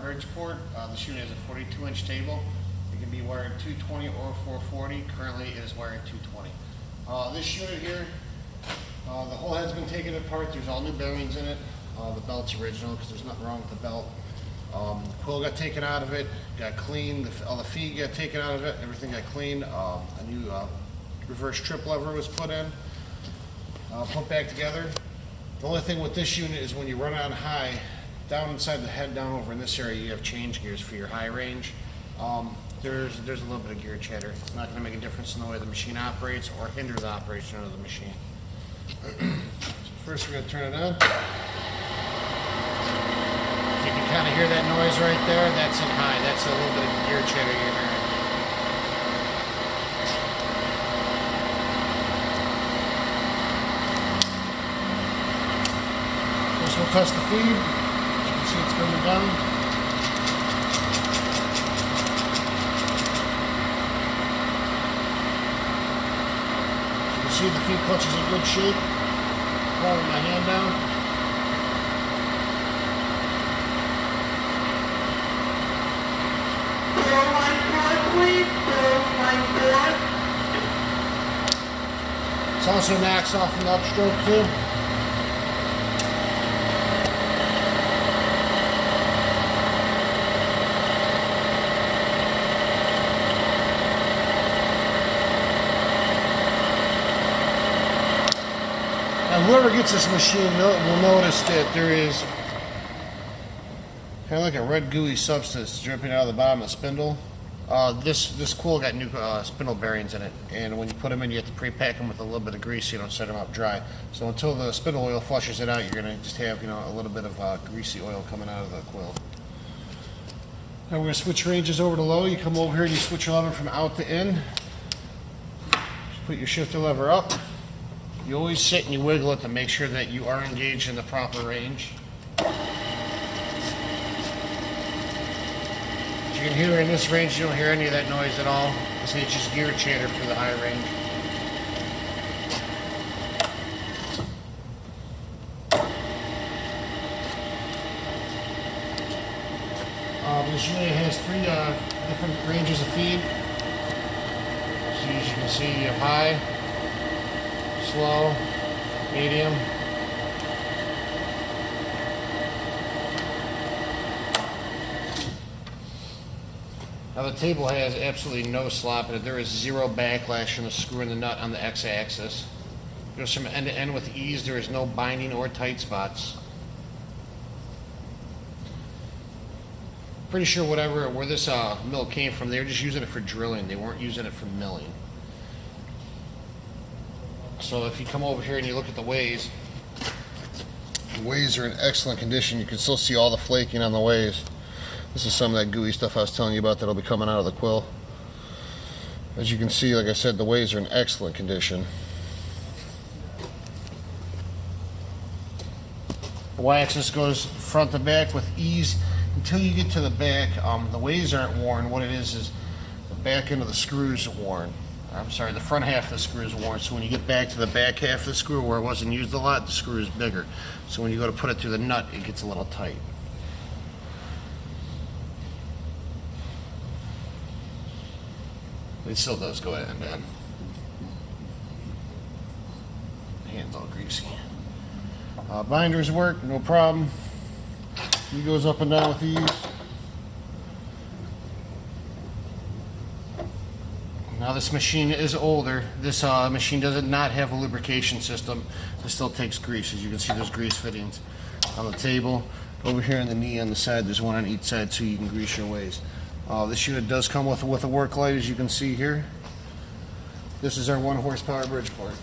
Bridgeport. This unit is a 42-inch table. It can be wired 220 or 440. Currently it is wired 220. This unit here, the whole head's been taken apart. There's all new bearings in it. The belt's original because there's nothing wrong with the belt. The quill got taken out of it, got cleaned. All the feed got taken out of it. Everything got cleaned. A new reverse trip lever was put in, put back together. The only thing with this unit is when you run on high, down inside the head, down over in this area, you have change gears for your high range. There's a little bit of gear chatter. It's not going to make a difference in the way the machine operates or hinder the operation of the machine. So first we're going to turn it on. If you can kind of hear that noise right there, that's in high. That's a little bit of gear chatter you're hearing. First we'll test the feed. As you can see, it's coming down. See, the feed clutch is in good shape. Pulling my hand down. It's also knocks off an upstroke too. Now, whoever gets this machine will notice that there is kind of like a red gooey substance dripping out of the bottom of the spindle. This quill got new spindle bearings in it, and when you put them in, you have to pre-pack them with a little bit of grease so you don't set them up dry. So until the spindle oil flushes it out, you're going to just have a little bit of greasy oil coming out of the quill. Now we're going to switch ranges over to low. You come over here and you switch your lever from out to in. Just put your shifter lever up. You always sit and you wiggle it to make sure that you are engaged in the proper range. As you can hear in this range, you don't hear any of that noise at all. It's just gear chatter for the high range. This unit has three different ranges of feed. So as you can see, you have high, slow, medium. Now the table has absolutely no slop in it. There is zero backlash in the screw and the nut on the x-axis. It goes from end to end with ease. There is no binding or tight spots. Pretty sure where this mill came from, they were just using it for drilling. They weren't using it for milling. So if you come over here and you look at the ways are in excellent condition. You can still see all the flaking on the ways. This is some of that gooey stuff I was telling you about that'll be coming out of the quill. As you can see, like I said, the ways are in excellent condition. The y-axis goes front to back with ease until you get to the back. The ways aren't worn. What it is the back end of the screw is worn. I'm sorry, the front half of the screw is worn, so when you get back to the back half of the screw where it wasn't used a lot, the screw is bigger. So when you go to put it through the nut, it gets a little tight. It still does go end to end. Hand's all greasy. Binders work, no problem. He goes up and down with ease. Now this machine is older. This machine does not have a lubrication system. It still takes grease. As you can see, there's grease fittings on the table. Over here on the knee on the side, there's one on each side so you can grease your ways. This unit does come with a work light, as you can see here. This is our 1 horsepower Bridgeport.